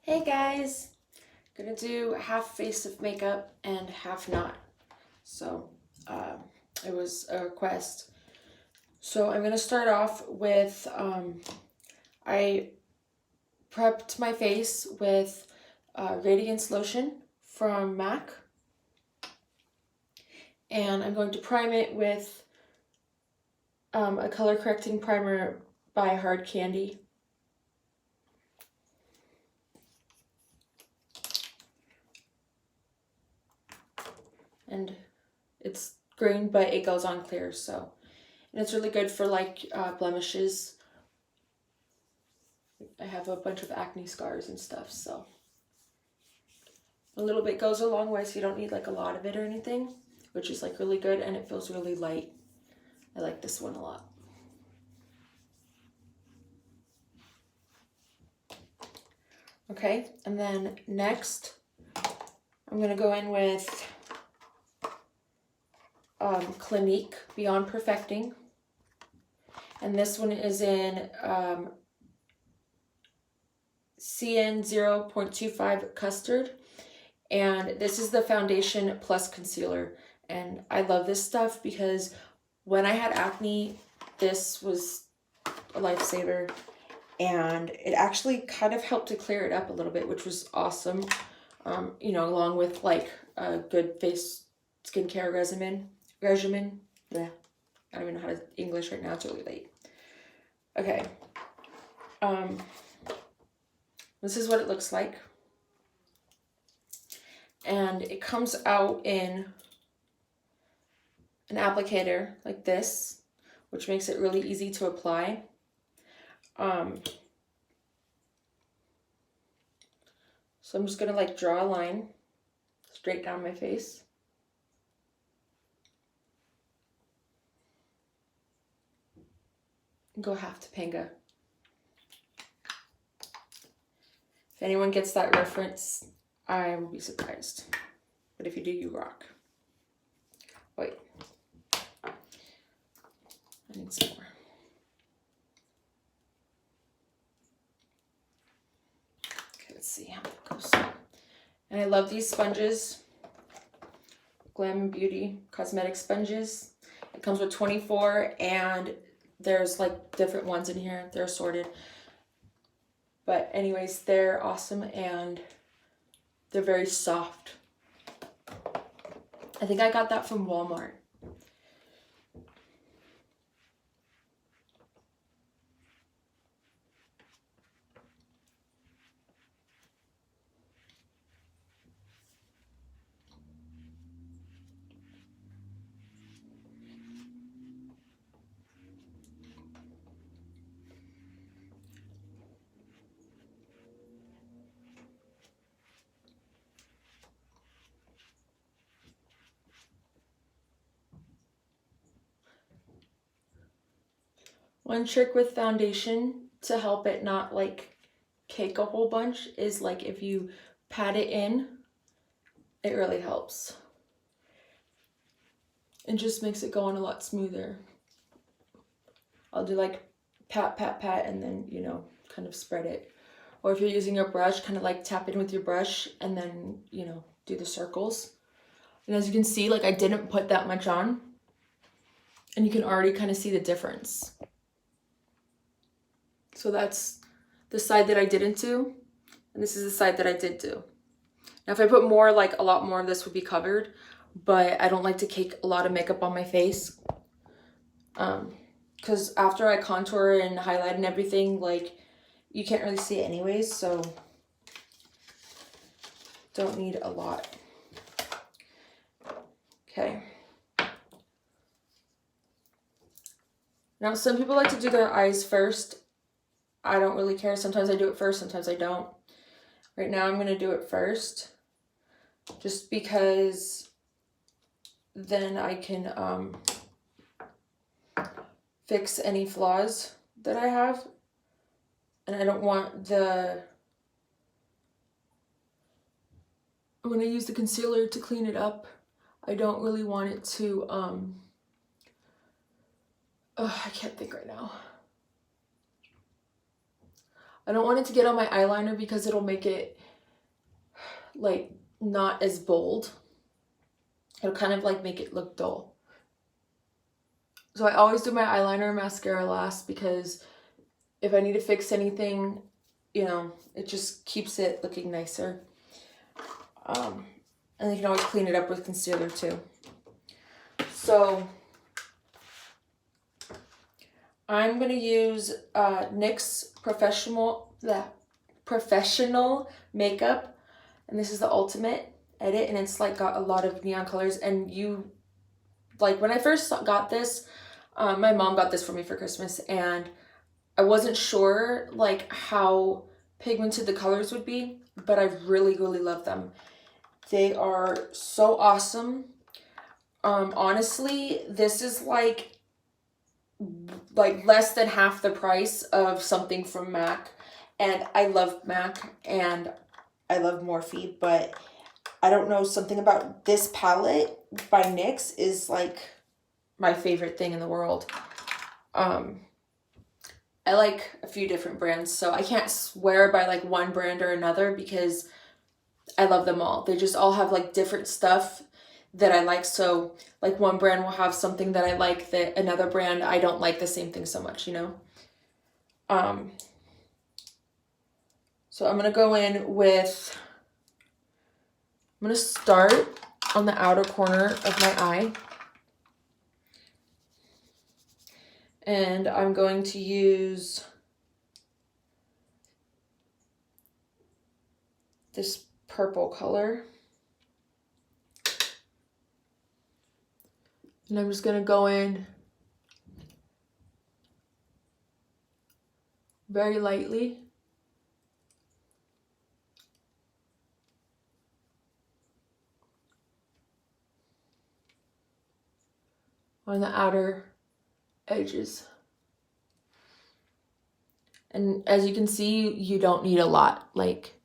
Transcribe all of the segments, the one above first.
Hey guys, gonna do half face of makeup and half not. So it was a request. So I'm gonna start off with I prepped my face with Radiance Lotion from MAC, and I'm going to prime it with a color correcting primer by Hard Candy. And it's green, but it goes on clear, so. And it's really good for like blemishes. I have a bunch of acne scars and stuff, so. A little bit goes a long way, so you don't need like a lot of it or anything, which is like really good, and it feels really light. I like this one a lot. Okay, and then next, I'm gonna go in with Clinique Beyond Perfecting. And this one is in CN 0.25 Custard. And this is the foundation plus concealer. And I love this stuff because when I had acne, this was a lifesaver. And it actually kind of helped to clear it up a little bit, which was awesome. You know, along with like a good face skincare regimen. Yeah, I don't even know how to English right now. It's really late. Okay. This is what it looks like. And it comes out in an applicator like this, which makes it really easy to apply. So I'm just gonna like draw a line straight down my face. And go half Topanga. If anyone gets that reference, I will be surprised. But if you do, you rock. Wait. I need some more. Okay, let's see how that goes. And I love these sponges. Glam Beauty cosmetic sponges. It comes with 24, and there's like different ones in here. They're assorted. But anyways, they're awesome and they're very soft. I think I got that from Walmart. One trick with foundation to help it not like cake a whole bunch is like if you pat it in, it really helps. It just makes it go on a lot smoother. I'll do like pat, pat, pat, and then, you know, kind of spread it. Or if you're using a brush, kind of like tap in with your brush and then, you know, do the circles. And as you can see, like I didn't put that much on. And you can already kind of see the difference. So that's the side that I didn't do. And this is the side that I did do. Now if I put more, like a lot more of this would be covered. But I don't like to cake a lot of makeup on my face. Because after I contour and highlight and everything, like you can't really see it anyways. So don't need a lot. Okay. Now some people like to do their eyes first. I don't really care. Sometimes I do it first, sometimes I don't. Right now I'm going to do it first. Just because then I can fix any flaws that I have. And I don't want when I use the concealer to clean it up, I don't really want it to, I can't think right now. I don't want it to get on my eyeliner because it'll make it like not as bold. It'll kind of like make it look dull. So I always do my eyeliner and mascara last because if I need to fix anything, you know, it just keeps it looking nicer. And you can always clean it up with concealer too. So I'm going to use NYX Professional Makeup. And this is the Ultimate Edit. And it's like got a lot of neon colors. And you, like when I first got this, my mom got this for me for Christmas. And I wasn't sure like how pigmented the colors would be. But I really, really love them. They are so awesome. Honestly, this is like less than half the price of something from MAC, and I love MAC and I love Morphe, but I don't know, something about this palette by NYX is like my favorite thing in the world. I like a few different brands, so I can't swear by like one brand or another because I love them all. They just all have like different stuff that I like. So like one brand will have something that I like that another brand I don't like the same thing so much, you know? So I'm going to go in with, I'm going to start on the outer corner of my eye. And I'm going to use this purple color. And I'm just going to go in very lightly. On the outer edges. And as you can see, you don't need a lot. Like,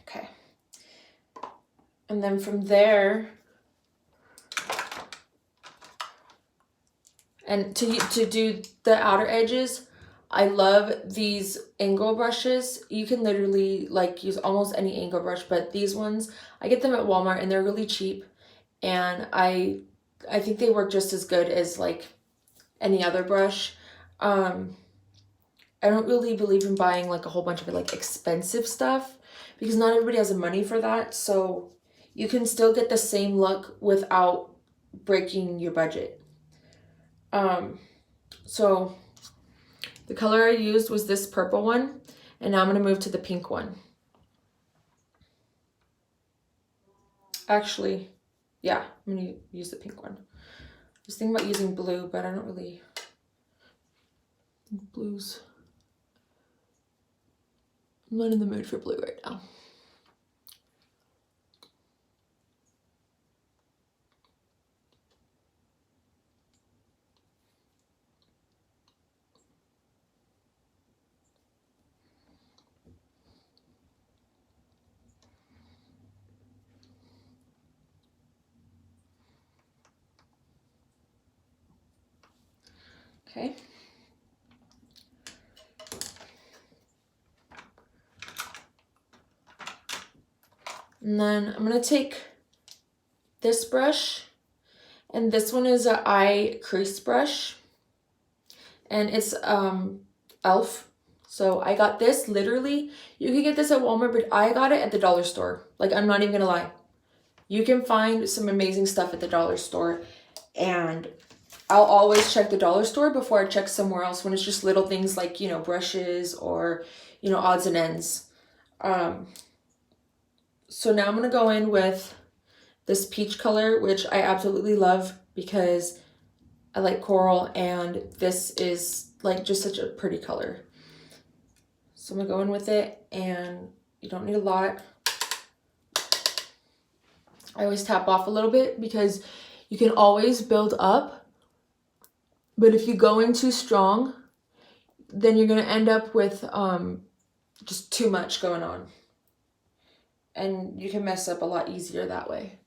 okay. And then from there, and to do the outer edges, I love these angle brushes. You can literally like use almost any angle brush, but these ones, I get them at Walmart and they're really cheap. And I think they work just as good as like any other brush. I don't really believe in buying like a whole bunch of like expensive stuff because not everybody has the money for that. So you can still get the same look without breaking your budget. So the color I used was this purple one, and now I'm going to move to the pink one. Actually, yeah, I'm going to use the pink one. I was thinking about using blue, but I don't really think blues. I'm not in the mood for blue right now. Okay. And then I'm going to take this brush, and this one is an eye crease brush, and it's e.l.f. So I got this literally, you can get this at Walmart, but I got it at the dollar store. Like, I'm not even going to lie. You can find some amazing stuff at the dollar store, and I'll always check the dollar store before I check somewhere else when it's just little things like, you know, brushes or, you know, odds and ends. So now I'm going to go in with this peach color, which I absolutely love because I like coral, and this is like just such a pretty color. So I'm going to go in with it, and you don't need a lot. I always tap off a little bit because you can always build up, but if you go in too strong, then you're going to end up with just too much going on. and you can mess up a lot easier that way.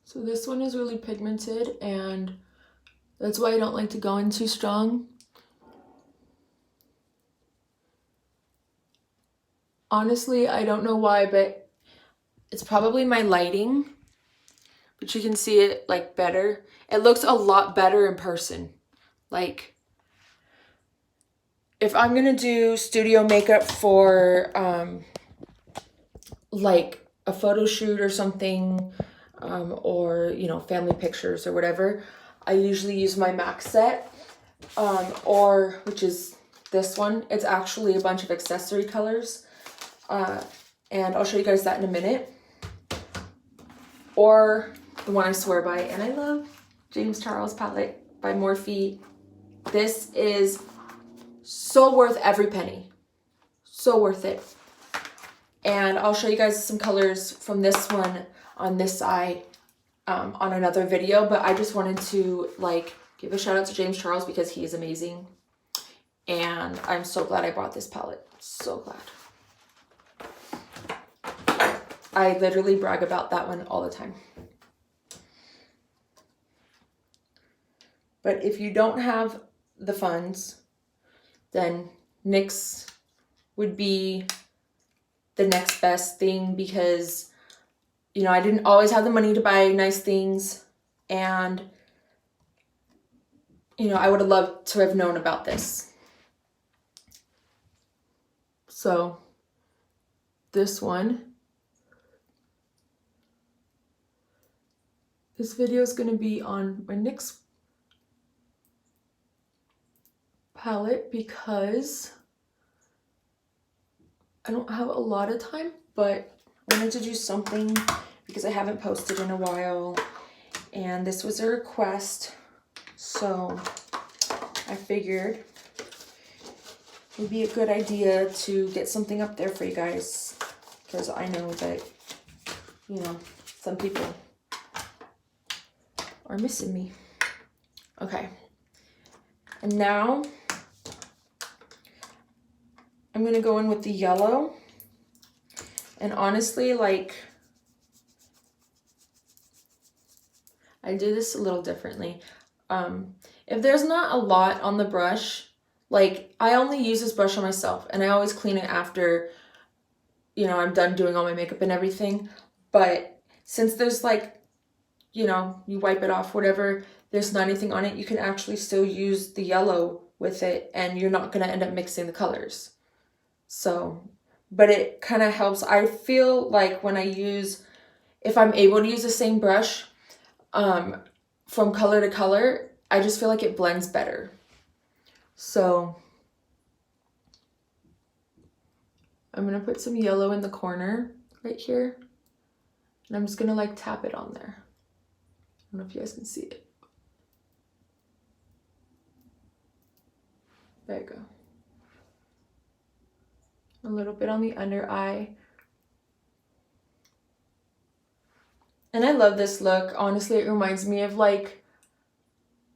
So this one is really pigmented, and that's why I don't like to go in too strong. Honestly, I don't know why, but it's probably my lighting, but you can see it like better. It looks a lot better in person. Like, if I'm gonna do studio makeup for like a photo shoot or something, or you know, family pictures or whatever, I usually use my MAC set, or which is this one. It's actually a bunch of accessory colors, and I'll show you guys that in a minute. Or the one I swear by, and I love James Charles palette by Morphe. This is so worth every penny. So worth it. And I'll show you guys some colors from this one on this eye on another video, but I just wanted to like give a shout out to James Charles because he is amazing. And I'm so glad I bought this palette. So glad. I literally brag about that one all the time. But if you don't have the funds, then NYX would be the next best thing, because you know, I didn't always have the money to buy nice things, and you know, I would have loved to have known about this. So this one, this video is going to be on my NYX palette because I don't have a lot of time, but I wanted to do something because I haven't posted in a while, and this was a request, so I figured it would be a good idea to get something up there for you guys, because I know that, you know, some people are missing me. Okay, and now I'm gonna go in with the yellow, and honestly, like, I do this a little differently. If there's not a lot on the brush, like, I only use this brush on myself, and I always clean it after, you know, I'm done doing all my makeup and everything. But since there's like, you know, you wipe it off, whatever, there's not anything on it, you can actually still use the yellow with it, and you're not gonna end up mixing the colors. So, but it kind of helps. I feel like when I use, if I'm able to use the same brush from color to color, I just feel like it blends better. So I'm gonna put some yellow in the corner right here, and I'm just gonna like tap it on there. I don't know if you guys can see it. There you go. A little bit on the under eye. And I love this look. Honestly, it reminds me of like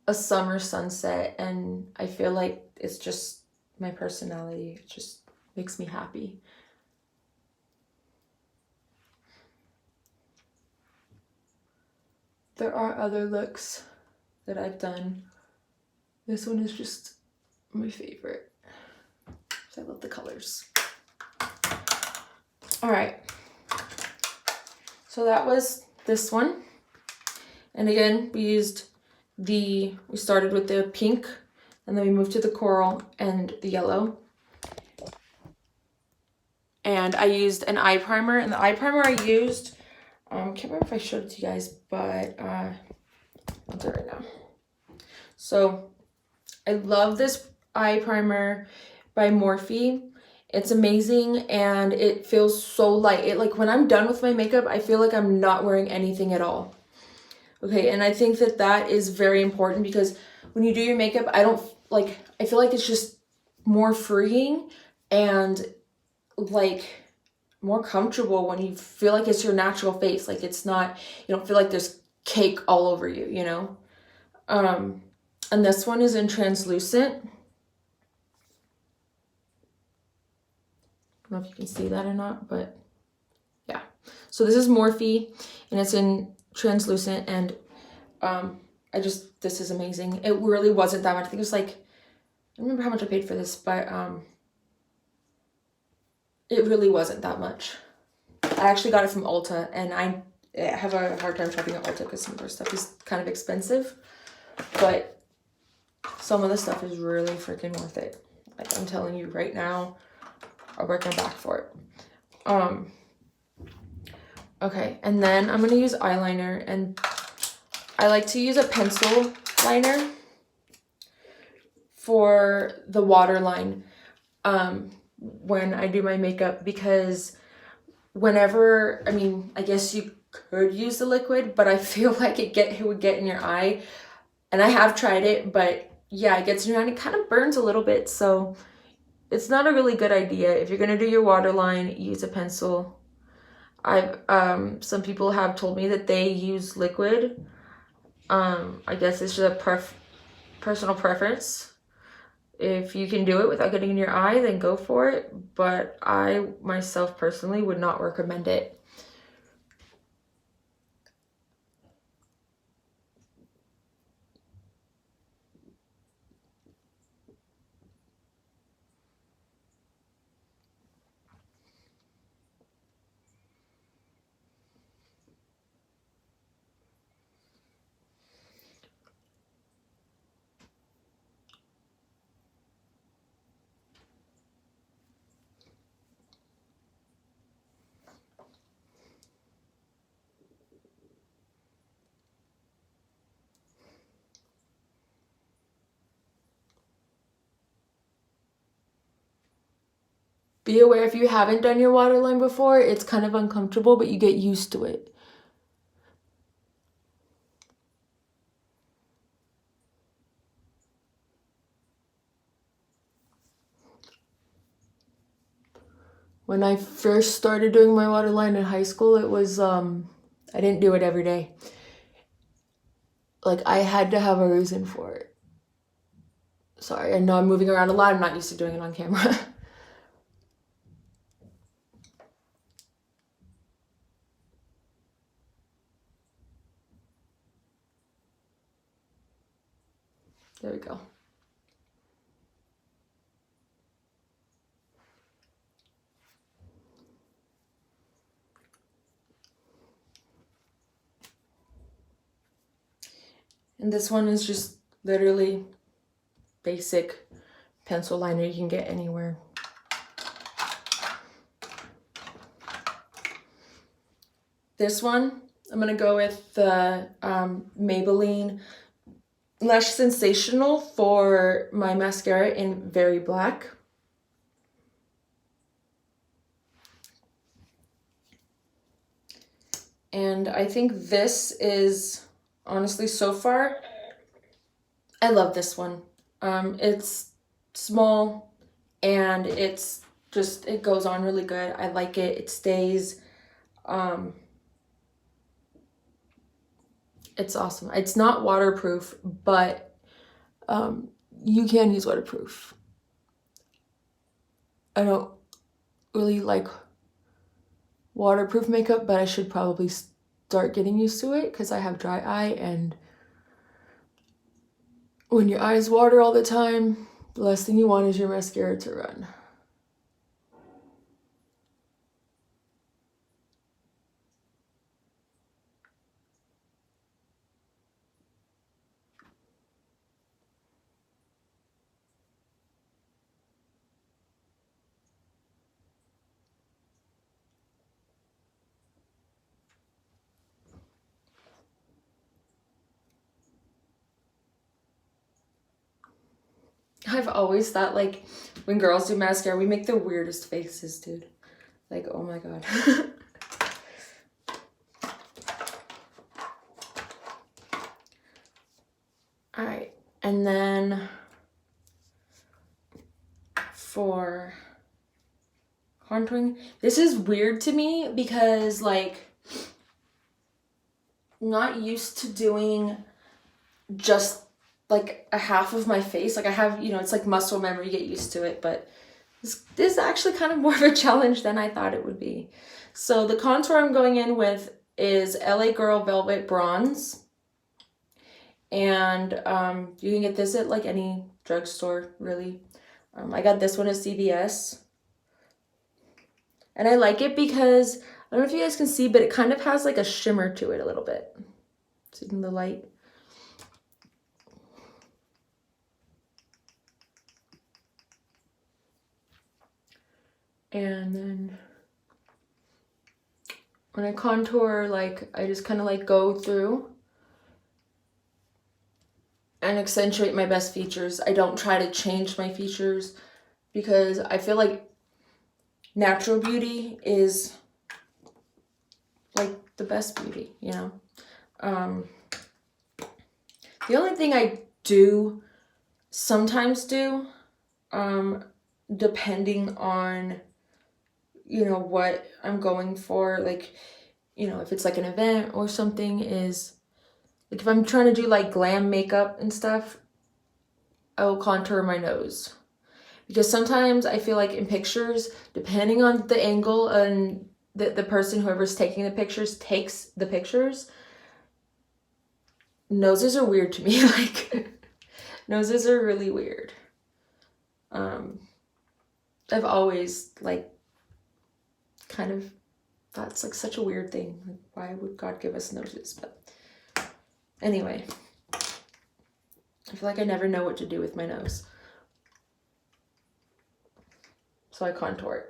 a summer sunset, and I feel like it's just my personality. It just makes me happy. There are other looks that I've done. This one is just my favorite. I love the colors. All right. So that was this one. And again, we started with the pink, and then we moved to the coral and the yellow. And I used an eye primer, and the eye primer I used, I can't remember if I showed it to you guys, but I'll do it right now. So I love this eye primer by Morphe. It's amazing, and it feels so light. It, like, when I'm done with my makeup, I feel like I'm not wearing anything at all. Okay, and I think that that is very important because when you do your makeup, I feel like it's just more freeing and like more comfortable when you feel like it's your natural face. Like it's not, you don't feel like there's cake all over you, you know? And this one is in translucent. I don't know if you can see that or not, but yeah. So this is Morphe and it's in translucent, and this is amazing. It really wasn't that much. I think it was like, I don't remember how much I paid for this, but it really wasn't that much. I actually got it from Ulta, and I have a hard time shopping at Ulta because some of their stuff is kind of expensive, but some of the stuff is really freaking worth it. Like I'm telling you right now, I'll break my back for it. Okay, and then I'm gonna use eyeliner, and I like to use a pencil liner for the waterline when I do my makeup, because whenever, I mean, I guess you could use the liquid, but I feel like it would get in your eye, and I have tried it, but yeah, it gets in your eye and it kind of burns a little bit, so it's not a really good idea. If you're gonna do your waterline, use a pencil. Some people have told me that they use liquid. I guess it's just a personal preference. If you can do it without getting in your eye, then go for it. But I myself personally would not recommend it. Be aware if you haven't done your waterline before, it's kind of uncomfortable, but you get used to it. When I first started doing my waterline in high school, it was, I didn't do it every day. Like, I had to have a reason for it. Sorry, I know I'm moving around a lot. I'm not used to doing it on camera. There we go. And this one is just literally basic pencil liner you can get anywhere. This one, I'm gonna go with the Maybelline Lash Sensational for my mascara in Very Black. And I think this is, honestly, so far, I love this one. It's small and it's just, it goes on really good. I like it. It stays. It's awesome. It's not waterproof, but you can use waterproof. I don't really like waterproof makeup, but I should probably start getting used to it because I have dry eye, and when your eyes water all the time, the last thing you want is your mascara to run. I've always thought, like, when girls do mascara, we make the weirdest faces, dude. Like, oh my god. And then for contouring, this is weird to me because like I'm not used to doing just like a half of my face. Like I have, you know, it's like muscle memory, you get used to it, but this is actually kind of more of a challenge than I thought it would be. So the contour I'm going in with is LA Girl Velvet Bronze. And you can get this at like any drugstore, really. I got this one at CVS. And I like it because, I don't know if you guys can see, but it kind of has like a shimmer to it a little bit. Seeing the light. And then when I contour, like I just kind of like go through and accentuate my best features. I don't try to change my features because I feel like natural beauty is like the best beauty, you know? The only thing I do sometimes do, depending on, you know, what I'm going for, like, you know, if it's like an event or something, is like if I'm trying to do like glam makeup and stuff, I will contour my nose. Because sometimes I feel like in pictures, depending on the angle and the person, whoever's taking the pictures, takes the pictures, noses are weird to me. Like, noses are really weird. I've always, like, kind of thought it's, like, such a weird thing. Like, why would God give us noses? But anyway, I feel like I never know what to do with my nose. So I contour it.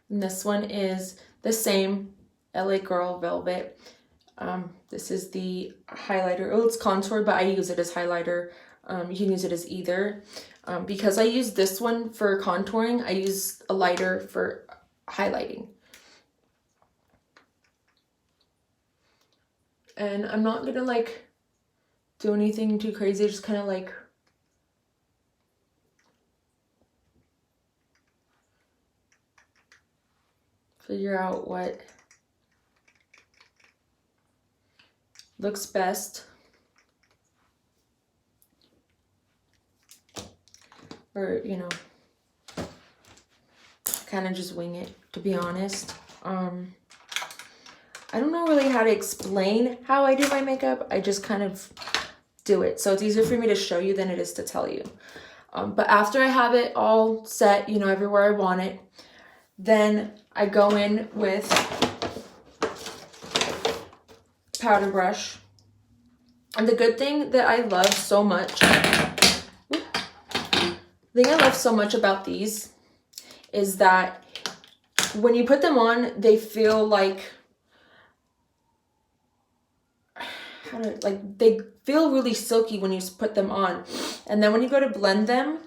And this one is the same, LA Girl Velvet. This is the highlighter. Oh, it's contoured, but I use it as highlighter. You can use it as either. Because I use this one for contouring, I use a lighter for highlighting. And I'm not gonna like do anything too crazy, just kind of like figure out what looks best. Or, you know, kind of just wing it, to be honest. I don't know really how to explain how I do my makeup. I just kind of do it. So it's easier for me to show you than it is to tell you. But after I have it all set, you know, everywhere I want it, then I go in with powder brush. And the good thing that I love so much, about these is that when you put them on, they feel like, they feel really silky when you put them on. And then when you go to blend them,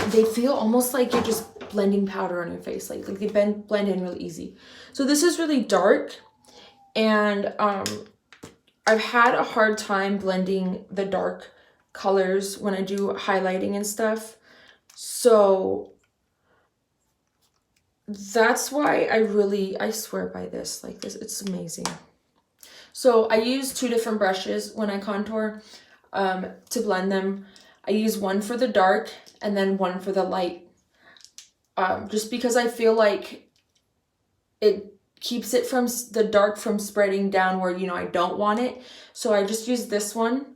they feel almost like you're just blending powder on your face. Like they blend in really easy. So this is really dark, and I've had a hard time blending the dark colors when I do highlighting and stuff. So that's why I swear by this. Like this, it's amazing. So I use two different brushes when I contour to blend them. I use one for the dark and then one for the light. Just because I feel like it keeps it from the dark from spreading down where, you know, I don't want it. So I just use this one.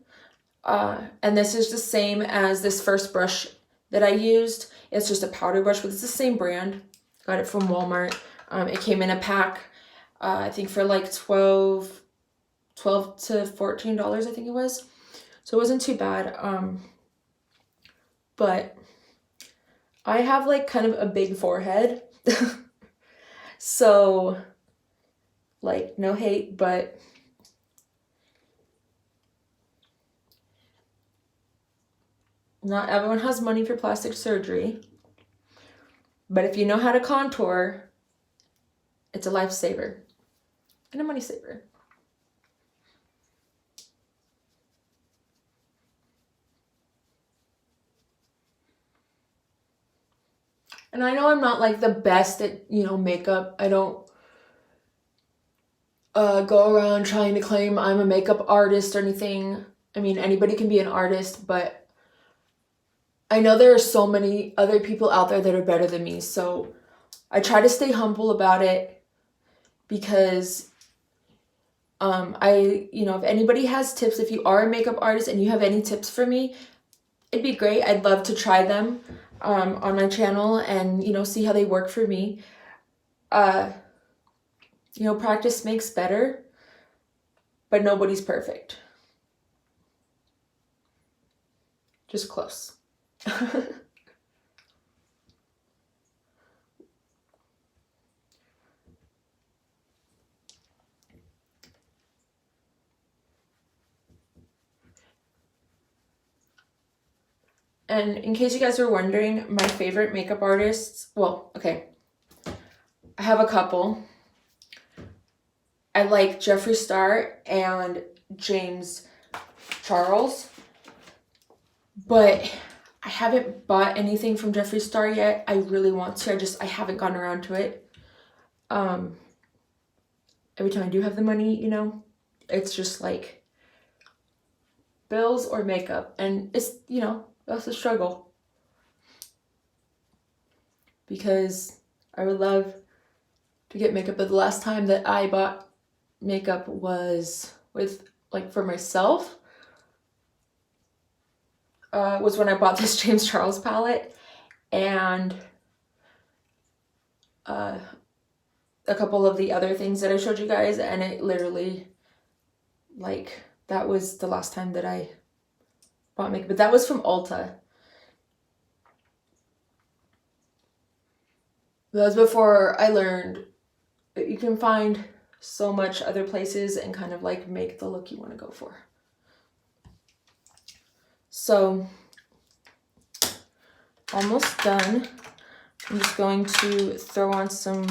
And this is the same as this first brush that I used. It's just a powder brush, but it's the same brand. Got it from Walmart. It came in a pack, I think for like $12 to $14, I think it was. So it wasn't too bad. But I have like kind of a big forehead. So like, no hate, but not everyone has money for plastic surgery. But if you know how to contour, it's a lifesaver and a money saver. And I know I'm not like the best at, you know, makeup. I don't go around trying to claim I'm a makeup artist or anything. I mean, anybody can be an artist, but I know there are so many other people out there that are better than me. So I try to stay humble about it because if anybody has tips, if you are a makeup artist and you have any tips for me, it'd be great. I'd love to try them on my channel and, you know, see how they work for me. You know, practice makes better, but nobody's perfect. Just close. And in case you guys are wondering, my favorite makeup artists, well, okay, I have a couple. I like Jeffree Star and James Charles, but I haven't bought anything from Jeffree Star yet. I really want to. I haven't gotten around to it. Every time I do have the money, you know, it's just like bills or makeup, and it's, you know, that's a struggle because I would love to get makeup, but the last time that I bought makeup was for myself was when I bought this James Charles palette and a couple of the other things that I showed you guys, and it literally, like, that was the last time that I bought makeup, but that was from Ulta. That was before I learned that you can find so much other places and kind of like make the look you want to go for. So, almost done. I'm just going to throw on some,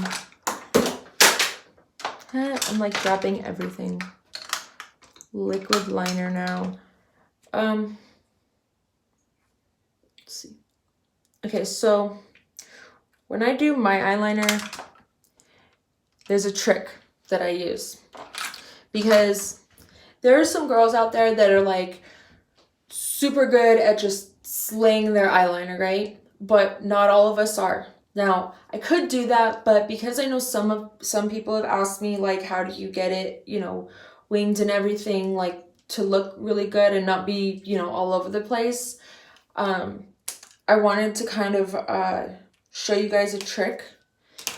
I'm like dropping everything. Liquid liner now. Let's see. Okay, so when I do my eyeliner, there's a trick that I use because there are some girls out there that are like super good at just slaying their eyeliner, right? But not all of us are. Now, I could do that, but because I know some people have asked me, like, how do you get it, you know, winged and everything, like, to look really good and not be, you know, all over the place. I wanted to kind of show you guys a trick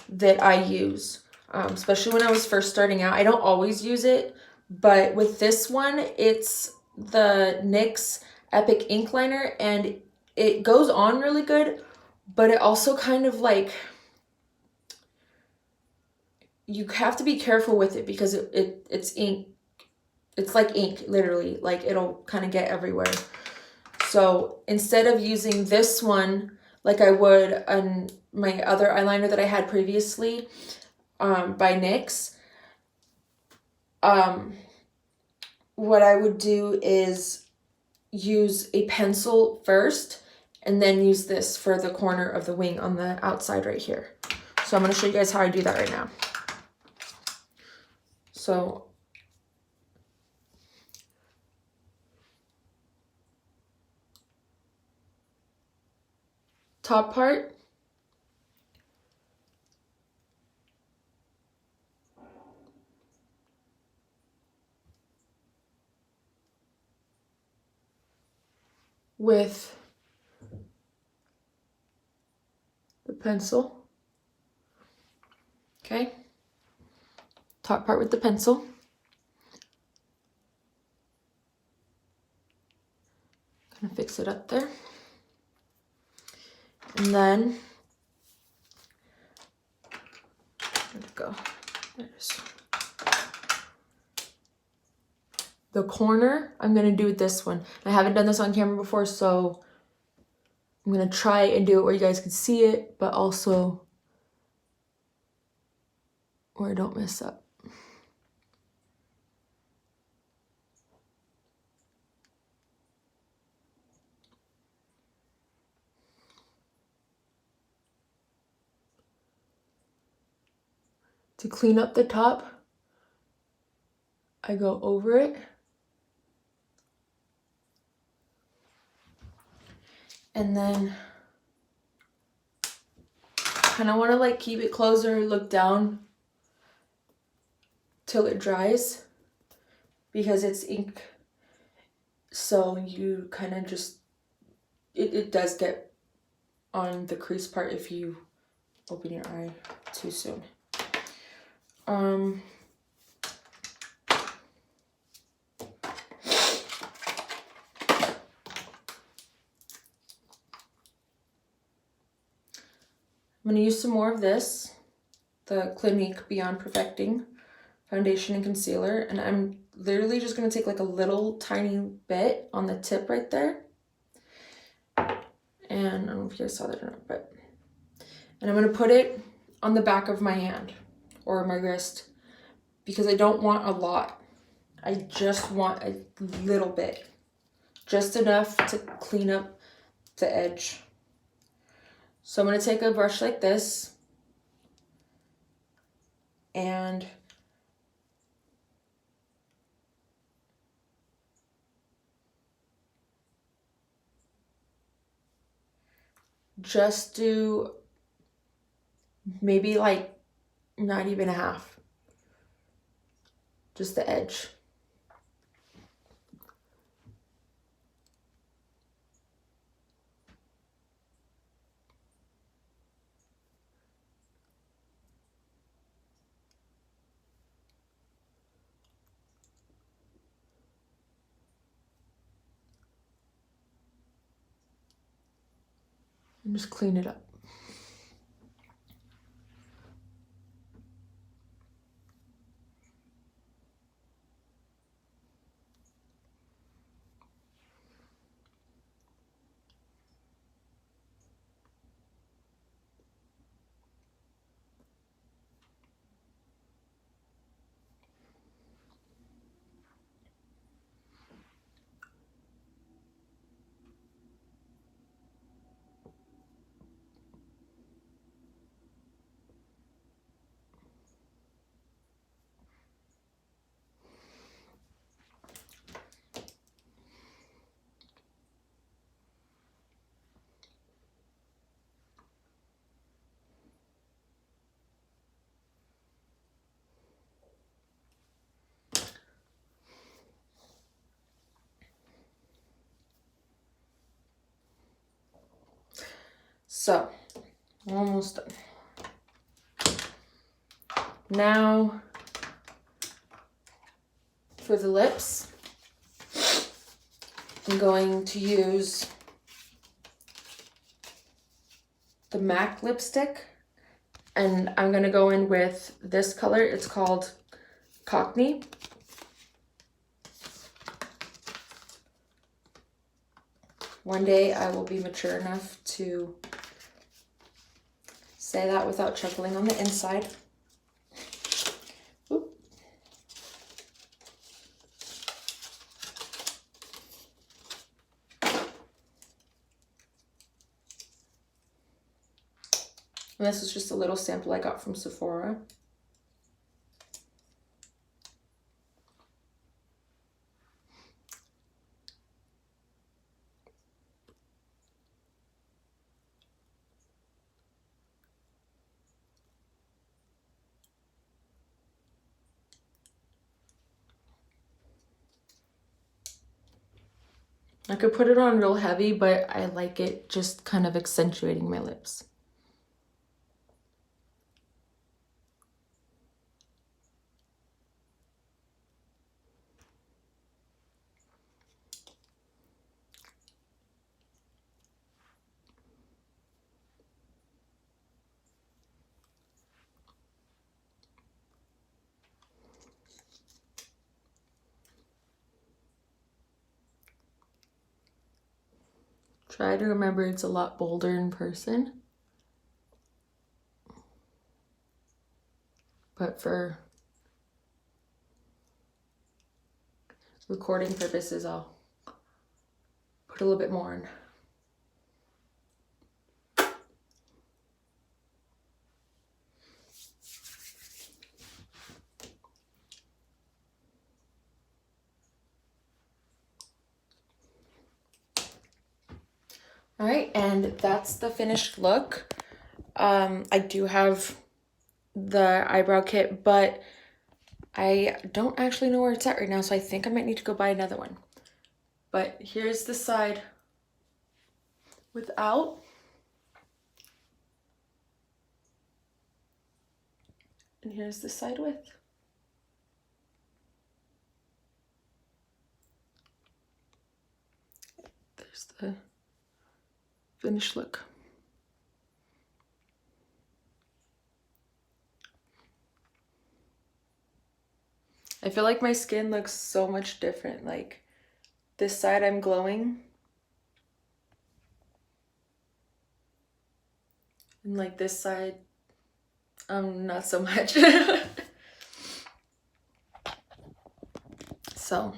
that I use, especially when I was first starting out. I don't always use it, but with this one, it's the NYX Epic Ink Liner, and it goes on really good, but it also kind of like, you have to be careful with it because it's ink. It's like ink, literally, like it'll kind of get everywhere. So instead of using this one like I would on my other eyeliner that I had previously by NYX, what I would do is use a pencil first and then use this for the corner of the wing on the outside right here. So I'm going to show you guys how I do that right now. So top part, with the pencil, okay, top part with the pencil, kind of fix it up there, and then, where'd it go, there's the corner. I'm going to do this one. I haven't done this on camera before, so I'm gonna try and do it where you guys can see it, but also where I don't mess up. To clean up the top, I go over it. And then kind of want to like keep it closer, look down till it dries because it's ink. So you kind of just, it does get on the crease part if you open your eye too soon. I'm going to use some more of this, the Clinique Beyond Perfecting foundation and concealer, and I'm literally just going to take like a little tiny bit on the tip right there. And I don't know if you guys saw that or not, but, and I'm going to put it on the back of my hand or my wrist because I don't want a lot. I just want a little bit, just enough to clean up the edge. So I'm going to take a brush like this and just do maybe like not even a half, just the edge. And just clean it up. So, almost done. Now, for the lips, I'm going to use the MAC lipstick, and I'm going to go in with this color. It's called Cockney. One day I will be mature enough to say that without chuckling on the inside. Oop. And this is just a little sample I got from Sephora. I could put it on real heavy, but I like it just kind of accentuating my lips. try to remember it's a lot bolder in person. But for recording purposes, I'll put a little bit more in. All right, and that's the finished look. I do have the eyebrow kit, but I don't actually know where it's at right now, so I think I might need to go buy another one. But here's the side without. And here's the side with. There's the finished look. I feel like my skin looks so much different. Like this side I'm glowing. And like this side, not so much. So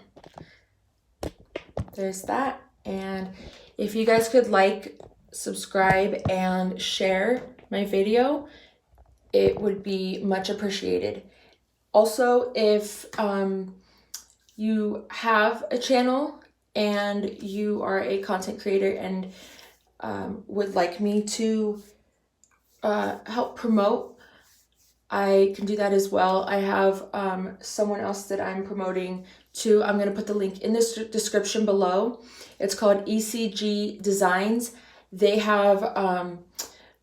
there's that. And if you guys could like, subscribe, and share my video, it would be much appreciated. Also, if you have a channel and you are a content creator and would like me to help promote, I can do that as well. I have someone else that I'm promoting too. I'm going to put the link in the description below. It's called ECG Designs. They have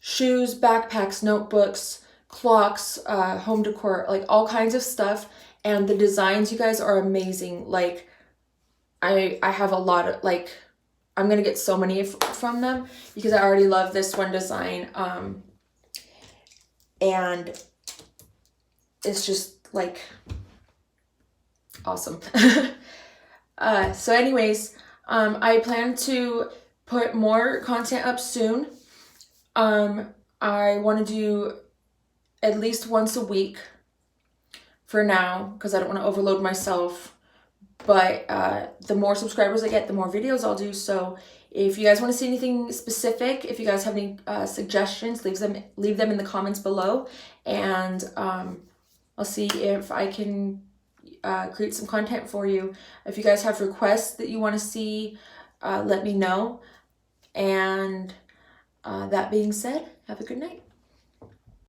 shoes, backpacks, notebooks, clocks, home decor, like all kinds of stuff. And the designs, you guys, are amazing. Like I have a lot of, like, I'm going to get so many from them because I already love this one design. And it's just like awesome. So anyways, I plan to put more content up soon. I want to do at least once a week for now because I don't want to overload myself. But the more subscribers I get, the more videos I'll do. So if you guys want to see anything specific, if you guys have any suggestions, leave them in the comments below. And I'll see if I can create some content for you. If you guys have requests that you want to see, let me know. And that being said, have a good night.